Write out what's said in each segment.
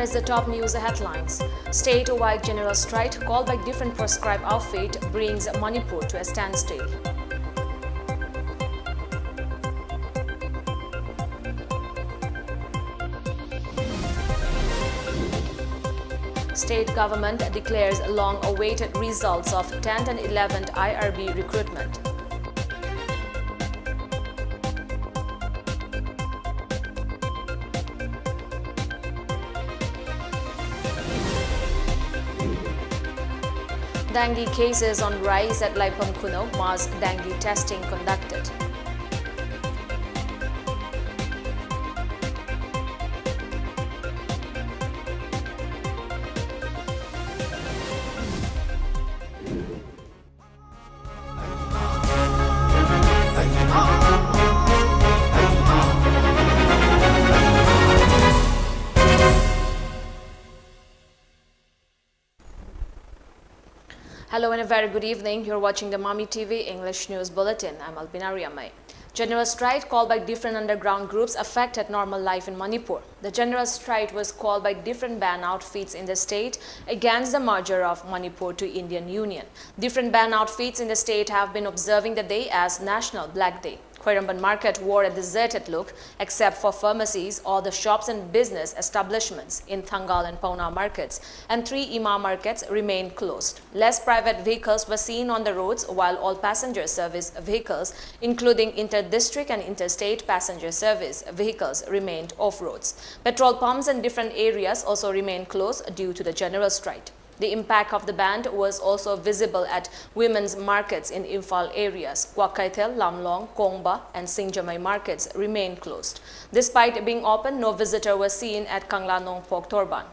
is the top news headlines. State-wide general strike called by different prescribed outfit brings Manipur to a standstill. State government declares long-awaited results of 10th and 11th IRB recruitment. Dengue cases on rise at Laipam Kuno, mass dengue testing conducted. Hello and a very good evening. You're watching the MAMI TV English News Bulletin. I'm ALBINA RIAMEI. General strike called by different underground groups affected normal life in Manipur. The general strike was called by different band outfits in the state against the merger of Manipur to Indian Union. Different band outfits in the state have been observing the day as National Black Day. Khairamban market wore a deserted look except for pharmacies, all the shops and business establishments in Thangal and Pauna markets and 3 Ima markets remained closed. Less private vehicles were seen on the roads while all passenger service vehicles including inter-district and interstate passenger service vehicles remained off-roads. Petrol pumps in different areas also remained closed due to the general strike. The impact of the ban was also visible at women's markets in Imphal areas. Kwakaitel, Lamlong, Kongba and Singjamai markets remained closed. Despite being open, no visitor was seen at Kanglanong Pok Torban.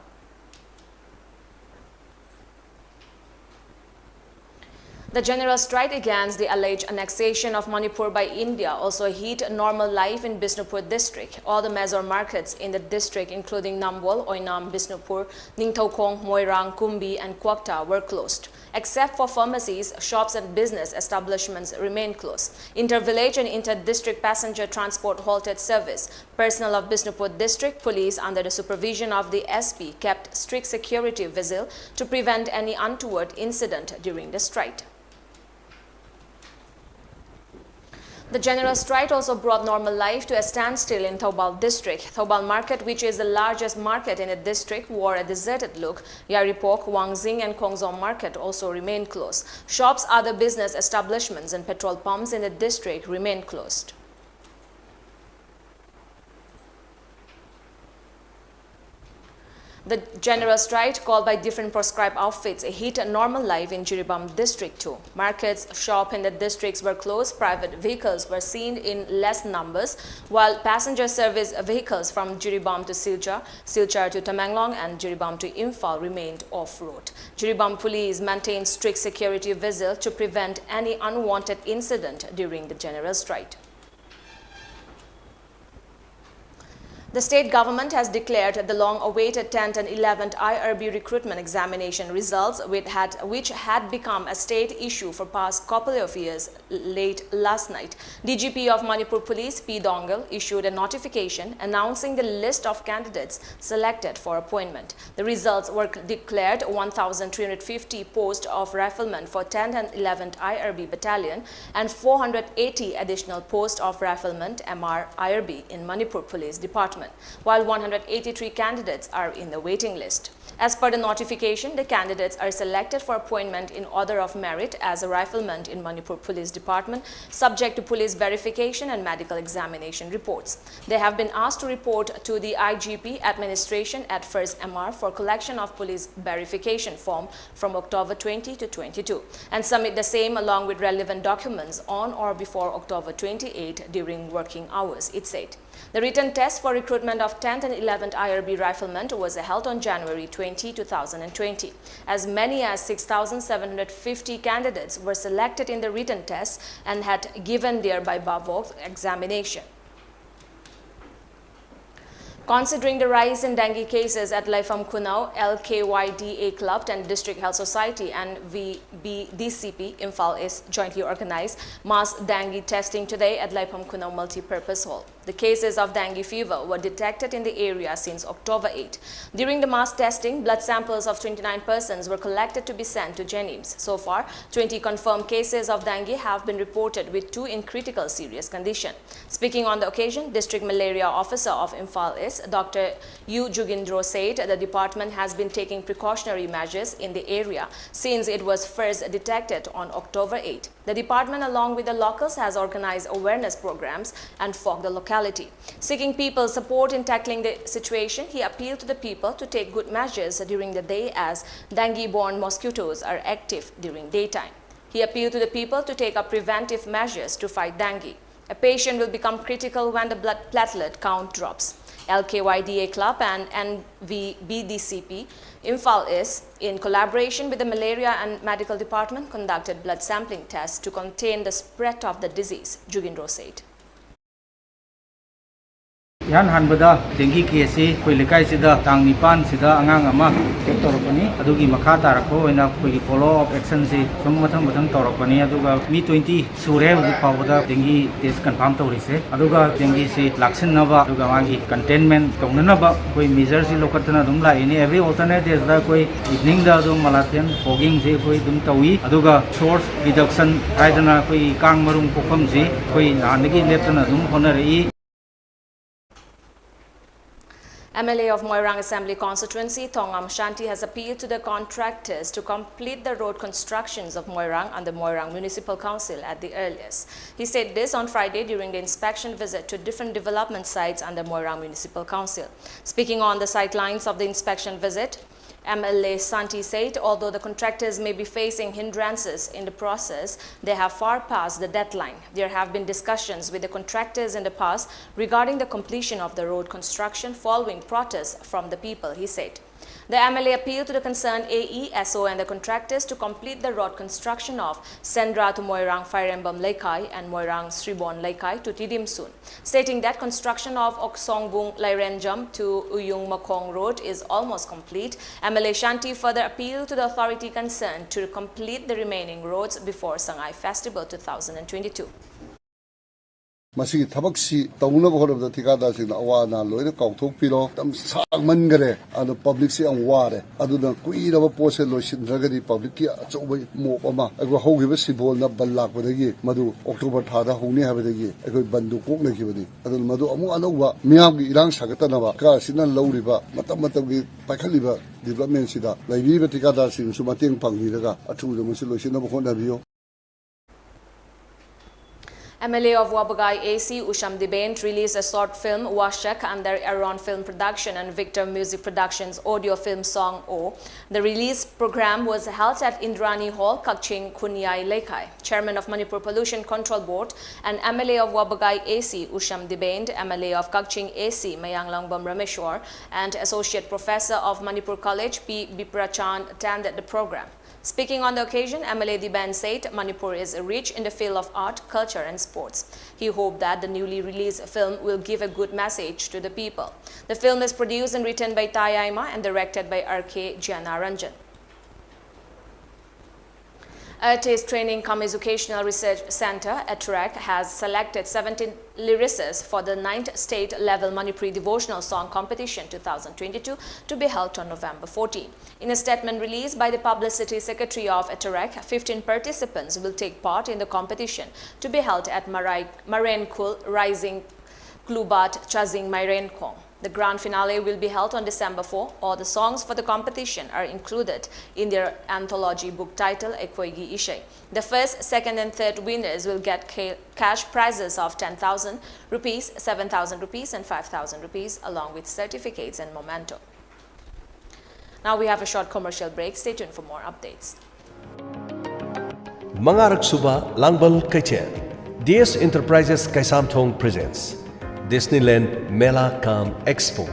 The general strike against the alleged annexation of Manipur by India also hit normal life in Bisnupur district. All the major markets in the district including Namwal, Oinam, Bisnupur, Ningthaukong, Moirang, Kumbi and Kwakta were closed. Except for pharmacies, shops and business establishments remained closed. Inter-village and inter-district passenger transport halted service. Personnel of Bisnupur district police under the supervision of the SP kept strict security vigil to prevent any untoward incident during the strike. The general strike also brought normal life to a standstill in Thoubal district. Thoubal market, which is the largest market in the district, wore a deserted look. Yaripok, Wangzing and Kongzom market also remained closed. Shops, other business establishments and petrol pumps in the district remained closed. The general strike called by different proscribed outfits hit normal life in Jiribam district too. Markets, shops in the districts were closed, private vehicles were seen in less numbers, while passenger service vehicles from Jiribam to Silchar, Silchar to Tamenglong and Jiribam to Imphal remained off-road. Jiribam police maintained strict security vigil to prevent any unwanted incident during the general strike. The state government has declared the long-awaited 10th and 11th IRB recruitment examination results, which had become a state issue for past couple of years, late last night. DGP of Manipur Police, P. Dongal, issued a notification announcing the list of candidates selected for appointment. The results were declared 1,350 posts of riflemen for 10th and 11th IRB battalion and 480 additional posts of riflemen MR IRB in Manipur Police Department, while 183 candidates are in the waiting list. As per the notification, the candidates are selected for appointment in order of merit as a rifleman in Manipur Police Department, subject to police verification and medical examination reports. They have been asked to report to the IGP administration at 1st MR for collection of police verification form from October 20 to 22 and submit the same along with relevant documents on or before October 28 during working hours, it said. The written test for recruitment of 10th and 11th IRB riflemen was held on January 20, 2020. As many as 6,750 candidates were selected in the written test and had given their by Bavok examination. Considering the rise in dengue cases at Laifam Kunau, LKYDA Club and District Health Society and VBDCP Imphal is jointly organized mass dengue testing today at Laifam Kunau Multi-Purpose Hall. The cases of dengue fever were detected in the area since October 8. During the mass testing, blood samples of 29 persons were collected to be sent to Jenims. So far, 20 confirmed cases of dengue have been reported, with 2 in critical serious condition. Speaking on the occasion, District Malaria Officer of Imphal East, Dr. U. Jugindro, said the department has been taking precautionary measures in the area since it was first detected on October 8. The department, along with the locals, has organized awareness programs and fogged the locality. Seeking people's support in tackling the situation, he appealed to the people to take good measures during the day as dengue-borne mosquitoes are active during daytime. He appealed to the people to take up preventive measures to fight dengue. A patient will become critical when the blood platelet count drops. LKYDA Club and NVBDCP Imphal East, in collaboration with the Malaria and Medical Department, conducted blood sampling tests to contain the spread of the disease, Jugindro said. Yan hanbada dengue case koi lekai sida tang nipan sida angang ama check torokani adugi makha tarako ena koi follow up action se sum mathang torokani aduga mi 20 sure bu pawda dengue test confirm torise aduga dengue se laksin naba aduga magi containment tongnana ba koi measures si lokatna dum la ini every alternate days da koi evening da dum malathian fogging se koi dum tawi aduga source reduction haidana koi kang marung pokham se koi nanagi leptana dum honari. MLA of Moirang Assembly Constituency, Thongam Shanti, has appealed to the contractors to complete the road constructions of Moirang and the Moirang Municipal Council at the earliest. He said this on Friday during the inspection visit to different development sites under Moirang Municipal Council. Speaking on the sidelines of the inspection visit, MLA Santi said although the contractors may be facing hindrances in the process, they have far passed the deadline. There have been discussions with the contractors in the past regarding the completion of the road construction following protests from the people, he said. The MLA appealed to the concerned AESO and the contractors to complete the road construction of Sendra to Moirang Fairembam Laikai and Moirang Sribon Laikai to Tidim soon, stating that construction of Oksongbung Lairenjam to Uyung Makong Road is almost complete. MLA Shanti further appealed to the authority concerned to complete the remaining roads before Sangai Festival 2022. Masih tabak si tauna bahwa dah tikada sih na awana loy na kautuk pilo tam sang mangere anu public si ang ware adu na kui na pose loy sindraga di public ki achobai mo pama agwa hogi ba sibol na balak badagi madu October thada hongni habadagi agoi bandu kok na kibadi adu madu amu anawa miyam gi irang sagata na ba ka sinan lawriba matam gi pakhaliba development sida laibi ba tikada sing sumateng panghi daga athu do musi loy sin na bkhon na biyo. MLA of Wabagai AC Usham Dibent released a short film Washak under Aaron Film Production and Victor Music Productions audio film song O. The release program was held at Indrani Hall, Kakching, Kunyai, Laikai. Chairman of Manipur Pollution Control Board and MLA of Wabagai AC Usham Dibent, MLA of Kakching AC Mayanglangbam Rameshwar and Associate Professor of Manipur College P. Biprachan attended the program. Speaking on the occasion, MLA Diban said Manipur is rich in the field of art, culture and sports. He hoped that the newly released film will give a good message to the people. The film is produced and written by Tayaima and directed by R.K. Janaranjan. Taste Training cum Educational Research Center, ATRAC, has selected 17 lyricists for the 9th State Level Manipuri Devotional Song Competition 2022 to be held on November 14. In a statement released by the Publicity Secretary of ATRAC, 15 participants will take part in the competition to be held at Marenkul Rising Klubat Chazing Mairenkong. The grand finale will be held on December 4. All the songs for the competition are included in their anthology book titled Ekwoigi Ishay. The first, second and third winners will get cash prizes of 10,000 rupees, 7,000 rupees and 5,000 rupees along with certificates and memento. Now we have a short commercial break. Stay tuned for more updates. Mangarak Suba Langbal Kaichen DS Enterprises Kaisamthong presents Disneyland Mela Kam Expo.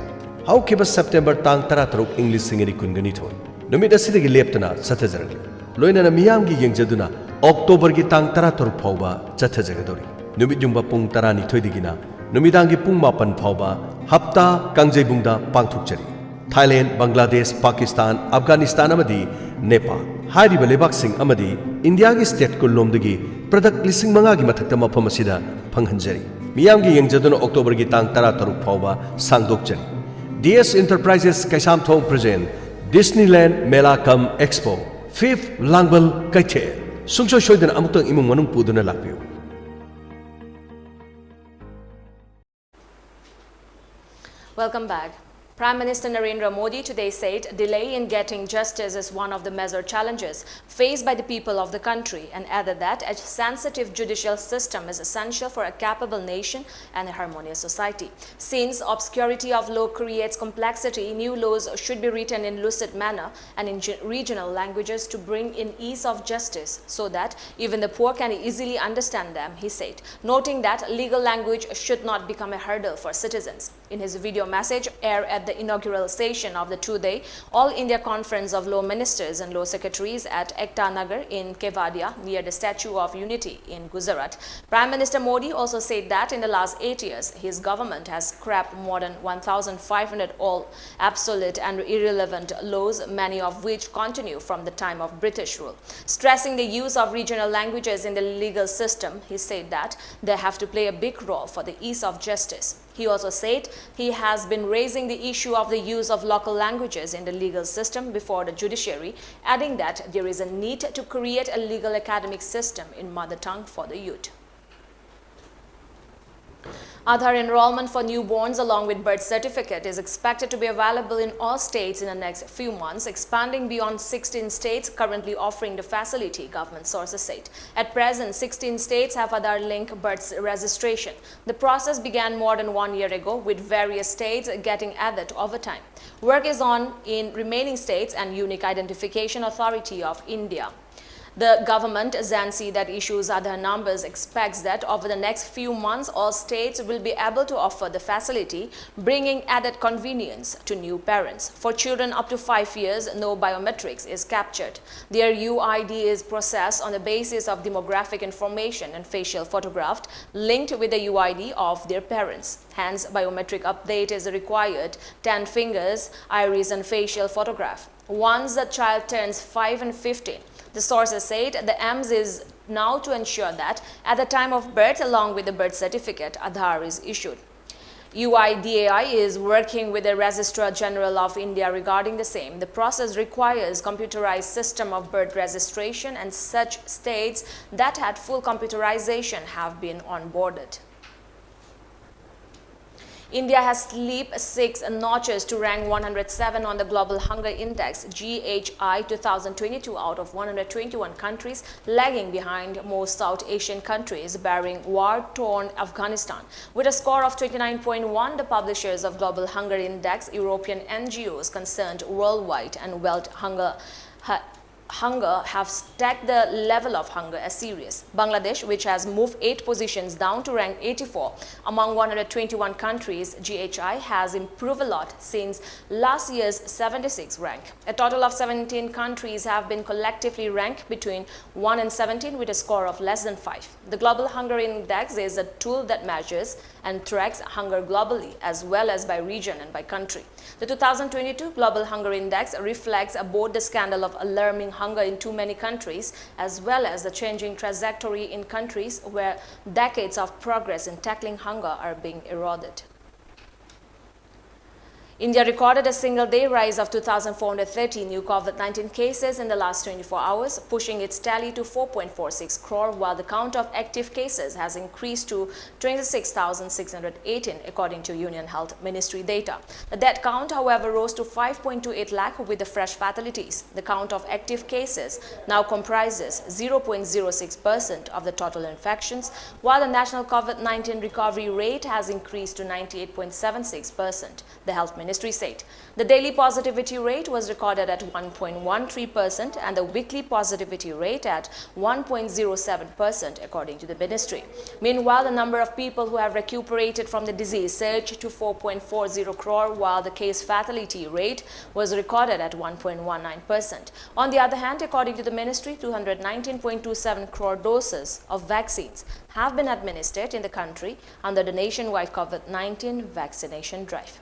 How Kiba September Tang Taratrok English Singeri Kunganito. Numida Sidigi Leptana Satazarag. Loina Miyamgi Yangjaduna, October Gitang Tarator Pauba, Chatajagadori. Numidjumba Pung Tarani Toidigina, Numidangi Pung Mapan Pauba, Hapta Kangjebunda Pangtukchari. Thailand, Bangladesh, Pakistan, Afghanistan Amadi, Nepal. Hairi Balebak Singh Amadi, India State Kulomdagi, product lising mangagi mathakta mafam asida phanghanjari miyamgi yengjaduna October gi tang 13 phawba sangdokjari DS Enterprises Kaisamthong present Disneyland Mela Cum Expo 5th Langbal Kaithe sungsho shoidana amutang imung manung puduna lakpiu. Welcome back. Prime Minister Narendra Modi today said delay in getting justice is one of the major challenges faced by the people of the country and added that a sensitive judicial system is essential for a capable nation and a harmonious society. Since obscurity of law creates complexity, new laws should be written in lucid manner and in regional languages to bring in ease of justice so that even the poor can easily understand them, he said, noting that legal language should not become a hurdle for citizens. In his video message aired at the inaugural session of the two-day All India Conference of Law Ministers and Law Secretaries at Ekta Nagar in Kevadia near the Statue of Unity in Gujarat, Prime Minister Modi also said that in the last 8 years, his government has scrapped more than 1,500 all obsolete and irrelevant laws, many of which continue from the time of British rule. Stressing the use of regional languages in the legal system, he said that they have to play a big role for the ease of justice. He also said he has been raising the issue of the use of local languages in the legal system before the judiciary, adding that there is a need to create a legal academic system in mother tongue for the youth. Aadhaar enrollment for newborns along with birth certificate is expected to be available in all states in the next few months, expanding beyond 16 states currently offering the facility, government sources said. At present, 16 states have Aadhaar-linked birth registration. The process began more than 1 year ago, with various states getting added over time. Work is on in remaining states and Unique Identification Authority of India. The government, agency that issues Aadhaar numbers, expects that over the next few months, all states will be able to offer the facility, bringing added convenience to new parents. For children up to 5 years, no biometrics is captured. Their UID is processed on the basis of demographic information and facial photograph linked with the UID of their parents. Hence, biometric update is required, 10 fingers, iris and facial photograph. Once the child turns 5 and 15, the sources said the aims is now to ensure that at the time of birth, along with the birth certificate, Aadhaar is issued. UIDAI is working with the Registrar General of India regarding the same. The process requires computerized system of birth registration, and such states that had full computerization have been onboarded. India has slipped 6 notches to rank 107 on the Global Hunger Index GHI 2022 out of 121 countries, lagging behind most South Asian countries, barring war-torn Afghanistan. With a score of 29.1, the publishers of Global Hunger Index, European NGOs concerned worldwide, and World Hunger have stacked the level of hunger as serious. Bangladesh, which has moved 8 positions down to rank 84 among 121 countries, GHI has improved a lot since last year's 76th rank. A total of 17 countries have been collectively ranked between 1 and 17 with a score of less than 5. The Global Hunger Index is a tool that measures and tracks hunger globally as well as by region and by country. The 2022 Global Hunger Index reflects both the scandal of alarming hunger in too many countries as well as the changing trajectory in countries where decades of progress in tackling hunger are being eroded. India recorded a single-day rise of 2,430 new COVID-19 cases in the last 24 hours, pushing its tally to 4.46 crore, while the count of active cases has increased to 26,618, according to Union Health Ministry data. The death count, however, rose to 5.28 lakh with the fresh fatalities. The count of active cases now comprises 0.06% of the total infections, while the national COVID-19 recovery rate has increased to 98.76%. The Health Ministry said the daily positivity rate was recorded at 1.13% and the weekly positivity rate at 1.07%, according to the ministry. Meanwhile, the number of people who have recuperated from the disease surged to 4.40 crore, while the case fatality rate was recorded at 1.19%. On the other hand, according to the ministry, 219.27 crore doses of vaccines have been administered in the country under the nationwide COVID-19 vaccination drive.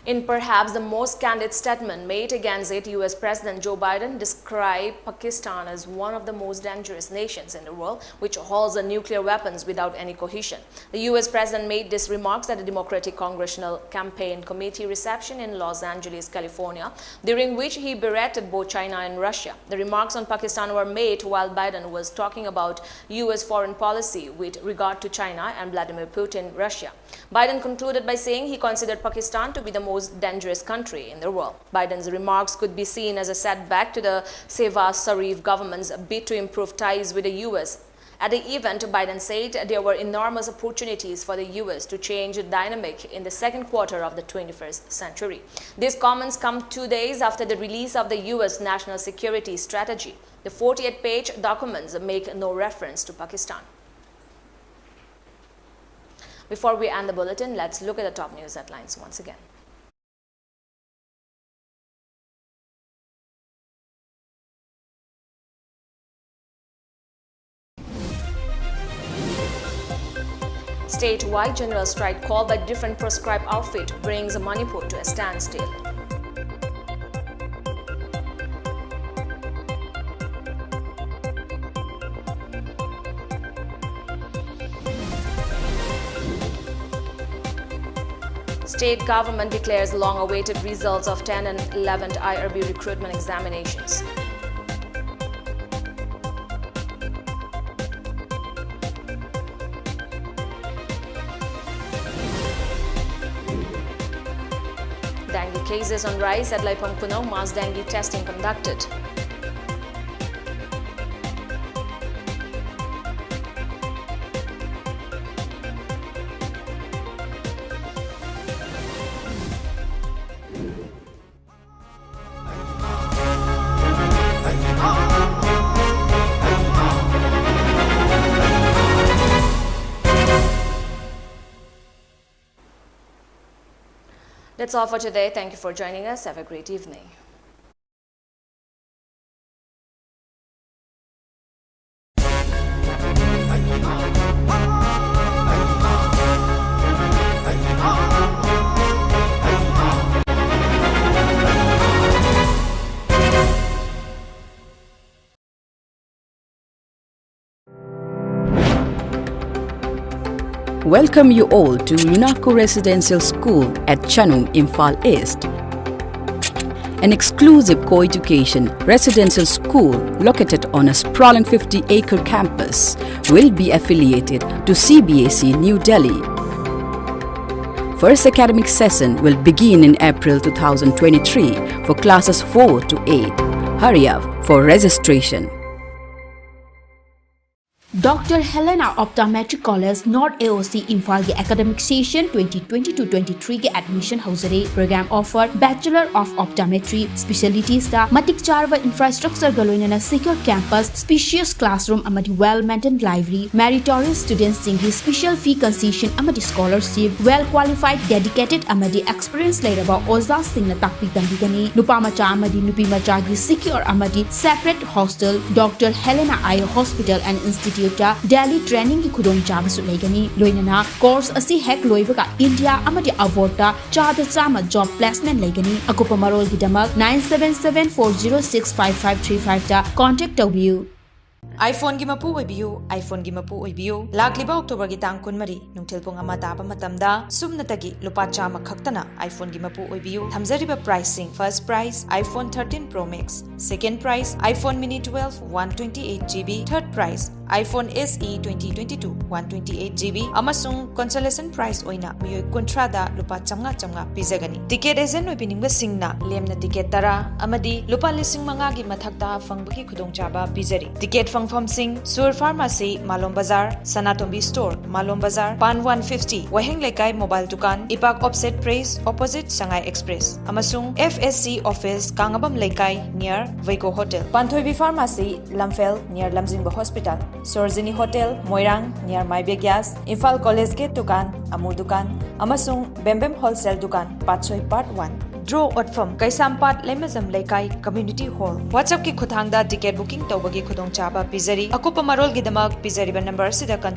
In perhaps the most candid statement made against it, US President Joe Biden described Pakistan as one of the most dangerous nations in the world, which holds nuclear weapons without any cohesion. The US President made these remarks at the Democratic Congressional Campaign Committee reception in Los Angeles, California, during which he berated both China and Russia. The remarks on Pakistan were made while Biden was talking about US foreign policy with regard to China and Vladimir Putin, Russia. Biden concluded by saying he considered Pakistan to be the most dangerous country in the world. Biden's remarks could be seen as a setback to the Shehbaz Sharif government's bid to improve ties with the US. At the event, Biden said there were enormous opportunities for the US to change the dynamic in the second quarter of the 21st century. These comments come 2 days after the release of the US National Security Strategy. The 48-page documents make no reference to Pakistan. Before we end the bulletin, let's look at the top news headlines once again. Statewide general strike called by different proscribed outfit brings Manipur to a standstill. State government declares long-awaited results of 10th and 11th IRB recruitment examinations. Dengue cases on rise at Laipangpunong, mass dengue testing conducted. That's all for today. Thank you for joining us. Have a great evening. Welcome you all to Lunaco Residential School at Chanung, Imphal East. An exclusive co-education residential school located on a sprawling 50-acre campus will be affiliated to CBSE New Delhi. First academic session will begin in April 2023 for classes 4 to 8. Hurry up for registration. Dr. Helena Optometric College North AOC Imphal के academic session 2022-23 के admission होजरे program offer Bachelor of Optometry specialties का मटिक चारवा infrastructure गलोइनना secure campus spacious classroom अमदी well maintained library meritorious students सिंगी special fee concession अमदी scholarship well qualified dedicated अमदी experience लेरबा ओजा सिंगना ताकपी तंबीगनी नुपा मचा अमदी नुपी मचा की secure अमदी separate hostel Dr. Helena Eye Hospital and Institute Delhi training की खुदों चाब सुलेगनी लोइनना course असी हेक लोइबका India अमदी अवॉर्डा चाद Chama job placement लेगनी अकुपा Marol की दमक 9774065535 ता contact तौबियु iPhone gi mapu oibiu iPhone gi mapu oibiu lakliba October gi tang kunmari nungthil pung ama taba matamda sumnatagi lupa chama khaktana iPhone gi mapu oibiu thamjariba pricing first price iPhone 13 Pro Max second price iPhone Mini 12 128GB third price iPhone SE 2022 128GB amasung consolation price oina miyoi kontra da lupa chamnga pizagani ticket agent oibiningba singna lemna ticket tara amadi lupa lising manga gi mathakta fangbagi khudongchaba pizari ticket Fangfam Singh, Sur Pharmacy, Malom Bazar, Sanatombi Store, Malom Bazar, Pan 150, Waheng Lekai Mobile Dukan, Ipak Offset Praise, opposite Shanghai Express, Amasung FSC Office, Kangabam Lekai, near Vaiko Hotel, Panthoibi Pharmacy, Lamphel, near Lamjingba Hospital, Sorzini Hotel, Moirang, near Maibia Gas, Imphal College Gate Dukan, Amur Dukan, Amasung Bembem Wholesale Dukan, Patsoy Part 1. Draw Otfam, Kaisampat Lemazam Lekai Community Hall. WhatsApp ki khuthangda ticket booking tawbagi khudong chaba pizari. Akupa marol gidamak pizari ba number sida contact